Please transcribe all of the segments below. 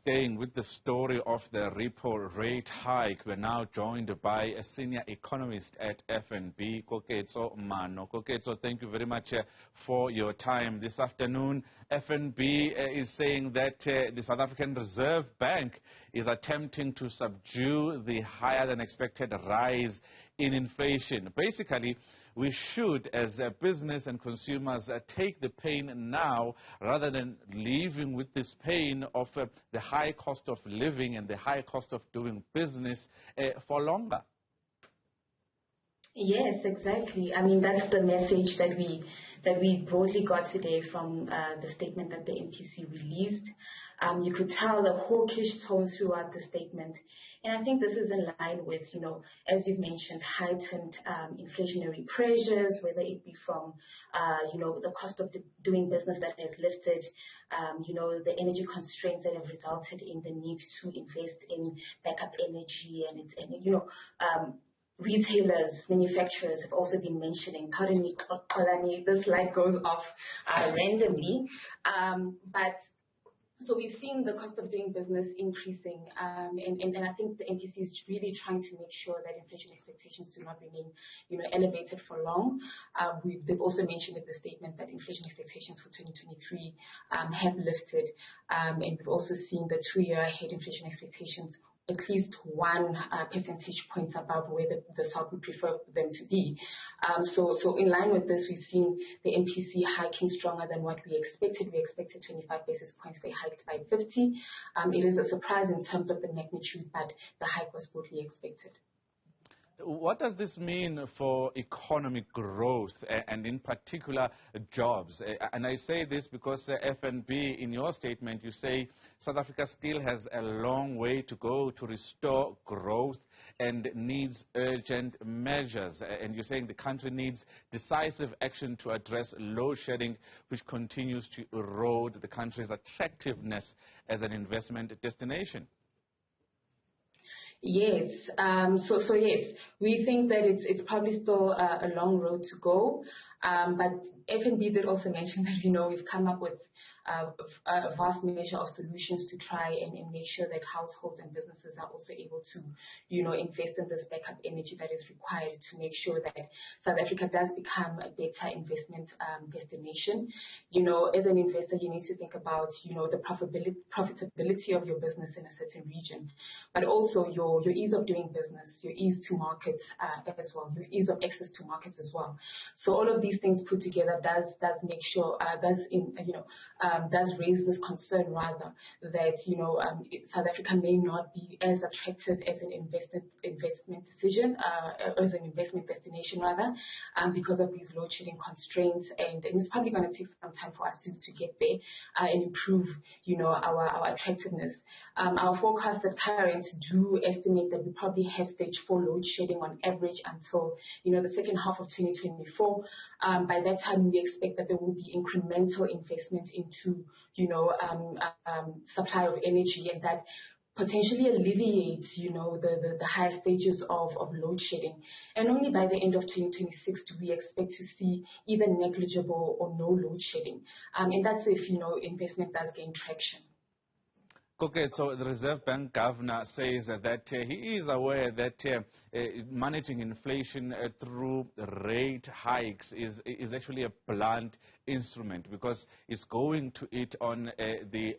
staying with the story of the repo rate hike, we're now joined by a senior economist at FNB, Koketso Mano. Koketso, thank you very much for your time this afternoon. FNB is saying that the South African Reserve Bank is attempting to subdue the higher than expected rise in inflation. Basically, we should, as a business and consumers, take the pain now rather than living with this pain of the high cost of living and the high cost of doing business for longer. Yes, exactly. I mean, that's the message that we broadly got today from the statement that the MPC released. You could tell the hawkish tone throughout the statement. And I think this is in line with, as you've mentioned, heightened inflationary pressures, whether it be from, the cost of doing business that has lifted, the energy constraints that have resulted in the need to invest in backup energy retailers, manufacturers have also been mentioning, pardon me, this light goes off randomly. So we've seen the cost of doing business increasing, and I think the MPC is really trying to make sure that inflation expectations do not remain, elevated for long. They've also mentioned in the statement that inflation expectations for 2023 have lifted, and we've also seen the 2-year ahead inflation expectations at least 1 percentage point above where the SARB would prefer them to be. So in line with this, we've seen the MPC hiking stronger than what we expected. We expected 25 basis points. They hiked by 50. It is a surprise in terms of the magnitude, but the hike was broadly expected. What does this mean for economic growth and in particular jobs? And I say this because FNB, in your statement, you say South Africa still has a long way to go to restore growth and needs urgent measures. And you're saying the country needs decisive action to address load shedding, which continues to erode the country's attractiveness as an investment destination. Yes. So yes, we think that it's probably still a long road to go. But FNB did also mention that, we've come up with a vast measure of solutions to try and make sure that households and businesses are also able to, invest in this backup energy that is required to make sure that South Africa does become a better investment destination. As an investor, you need to think about, the profitability of your business in a certain region, but also your ease of doing business, your ease to markets as well, your ease of access to markets as well. So all of these things put together does make sure does raise this concern rather that South Africa may not be as attractive as an investment decision as an investment destination rather because of these load shedding constraints, and it's probably going to take some time for us to get there and improve our attractiveness. Our forecasts at current do estimate that we probably have stage 4 load shedding on average until the second half of 2024. By that time, we expect that there will be incremental investment into, supply of energy, and that potentially alleviates, the higher stages of load shedding. And only by the end of 2026 do we expect to see either negligible or no load shedding. And that's if, investment does gain traction. Okay, so the Reserve Bank Governor says that he is aware that managing inflation through rate hikes is actually a blunt instrument because it's going to eat on the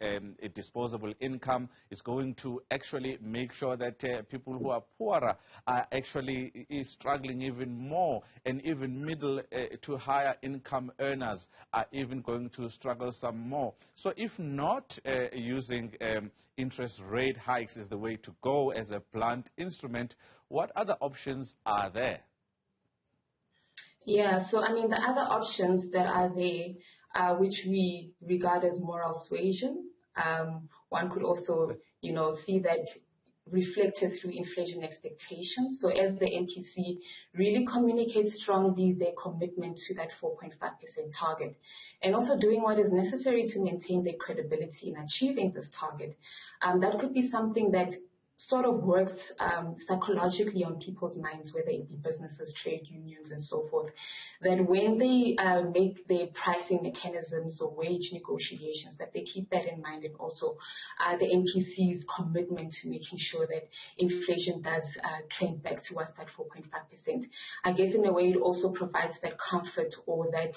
disposable income. It's going to actually make sure that people who are poorer are actually struggling even more, and even middle to higher income earners are even going to struggle some more. So if not using interest rate hikes is the way to go as a blunt instrument, what other options are there? Yeah, so I mean, the other options that are there, which we regard as moral suasion, one could also, see that reflected through inflation expectations. So as the MPC really communicates strongly their commitment to that 4.5% target, and also doing what is necessary to maintain their credibility in achieving this target, that could be something that sort of works psychologically on people's minds, whether it be businesses, trade unions, and so forth, that when they make their pricing mechanisms or wage negotiations, that they keep that in mind, and also the MPC's commitment to making sure that inflation does trend back towards that 4.5%. I guess in a way it also provides that comfort or that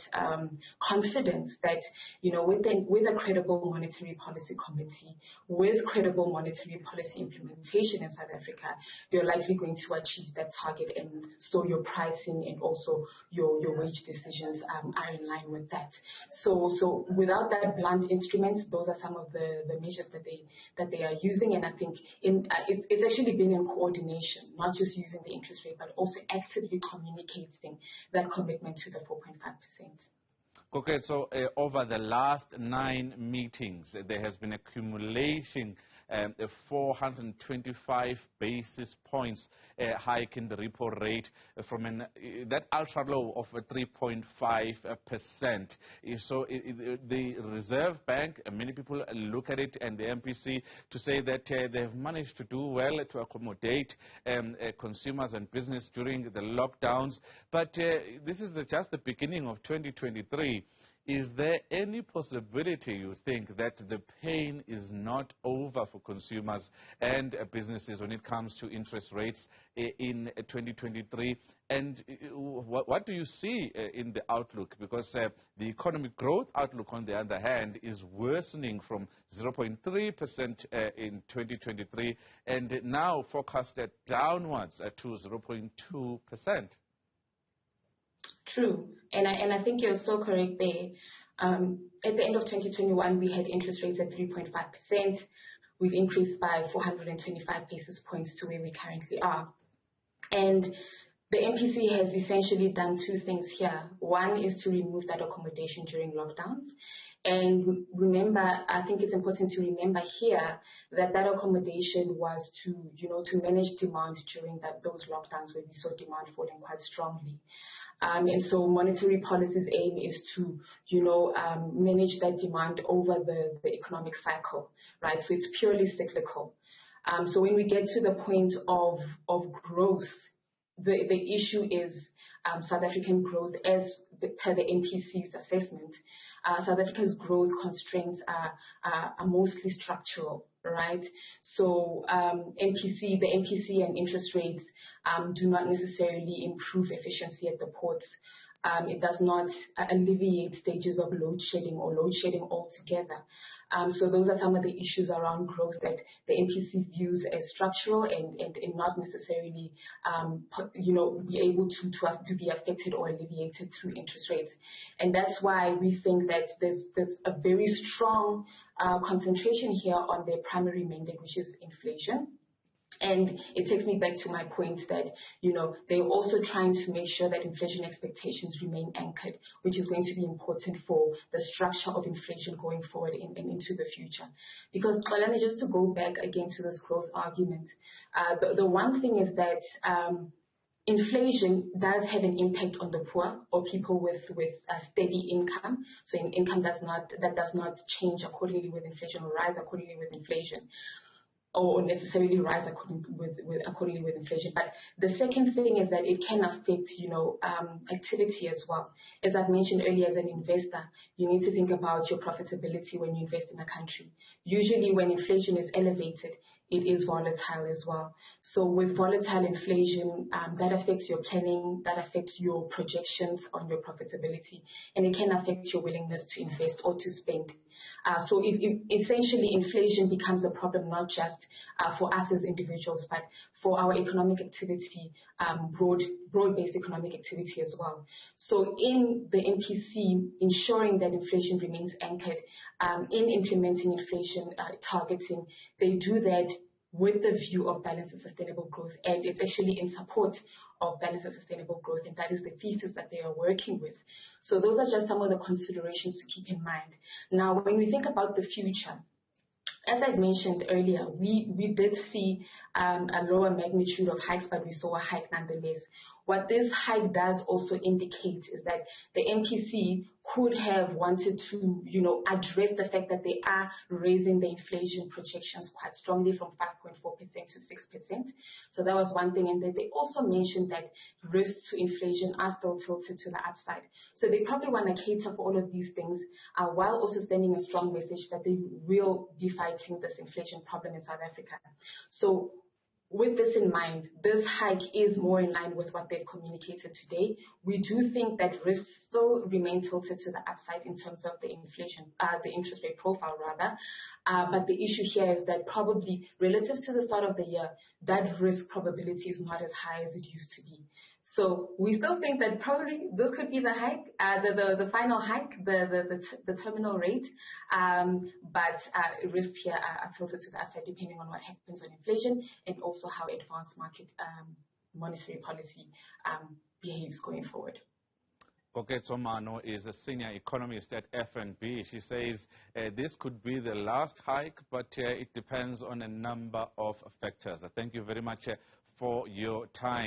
confidence that, with a credible monetary policy committee, with credible monetary policy implementation in South Africa, you're likely going to achieve that target, and so your pricing and also your wage decisions are in line with that. So without that blunt instrument, those are some of the measures that they are using, and I think it's actually been in coordination, not just using the interest rate, but also actively communicating that commitment to the 4.5%. Okay, so over the last 9 meetings, there has been accumulation, a 425 basis points hike in the repo rate from that ultra low of 3.5%. So the Reserve Bank, many people look at it, and the MPC, to say that they have managed to do well to accommodate consumers and business during the lockdowns. But this is just the beginning of 2023. Is there any possibility, you think, that the pain is not over for consumers and businesses when it comes to interest rates in 2023? And what do you see in the outlook? Because the economic growth outlook, on the other hand, is worsening from 0.3% in 2023 and now forecasted downwards to 0.2%. True, and I think you're so correct there. At the end of 2021, we had interest rates at 3.5%. We've increased by 425 basis points to where we currently are. And the MPC has essentially done 2 things here. One is to remove that accommodation during lockdowns. And remember, I think it's important to remember here that accommodation was to manage demand during those lockdowns where we saw demand falling quite strongly. And so monetary policy's aim is to, manage that demand over the economic cycle, right? So it's purely cyclical. So when we get to the point of growth, the issue is South African growth, as per the MPC's assessment. South Africa's growth constraints are mostly structural, right? So the MPC and interest rates do not necessarily improve efficiency at the ports. It does not alleviate stages of load shedding or load shedding altogether. So those are some of the issues around growth that the MPC views as structural and not necessarily, be able to be affected or alleviated through interest rates. And that's why we think that there's a very strong concentration here on their primary mandate, which is inflation. And it takes me back to my point that, they're also trying to make sure that inflation expectations remain anchored, which is going to be important for the structure of inflation going forward and into the future. Because, Xolani, just to go back again to this growth argument, the one thing is that inflation does have an impact on the poor or people with a steady income. So income does not change accordingly with inflation or rise accordingly with inflation, or necessarily rise accordingly with inflation. But the second thing is that it can affect, activity as well. As I've mentioned earlier, as an investor, you need to think about your profitability when you invest in a country. Usually when inflation is elevated, it is volatile as well. So with volatile inflation, that affects your planning, that affects your projections on your profitability, and it can affect your willingness to invest or to spend. So essentially inflation becomes a problem not just for us as individuals, but for our economic activity, broad-based economic activity as well. So in the MPC, ensuring that inflation remains anchored, in implementing inflation targeting, they do that with the view of balanced and sustainable growth, and it's actually in support of balanced and sustainable growth, and that is the thesis that they are working with. So those are just some of the considerations to keep in mind. Now, when we think about the future, as I mentioned earlier, we did see a lower magnitude of hikes, but we saw a hike nonetheless. what this hike does also indicate is that the MPC could have wanted to, address the fact that they are raising the inflation projections quite strongly from 5.4% to 6%. So that was one thing. And then they also mentioned that risks to inflation are still tilted to the upside. So they probably want to cater for all of these things while also sending a strong message that they will be fighting this inflation problem in South Africa. So with this in mind, this hike is more in line with what they've communicated today. We do think that risks still remain tilted to the upside in terms of the inflation, the interest rate profile rather. But the issue here is that probably relative to the start of the year, that risk probability is not as high as it used to be. So we still think that probably this could be the hike, the final hike, the terminal rate, but risks here are tilted to the upside depending on what happens on inflation and also how advanced market monetary policy behaves going forward. Koketso Mano is a senior economist at FNB. She says this could be the last hike, but it depends on a number of factors. Thank you very much for your time.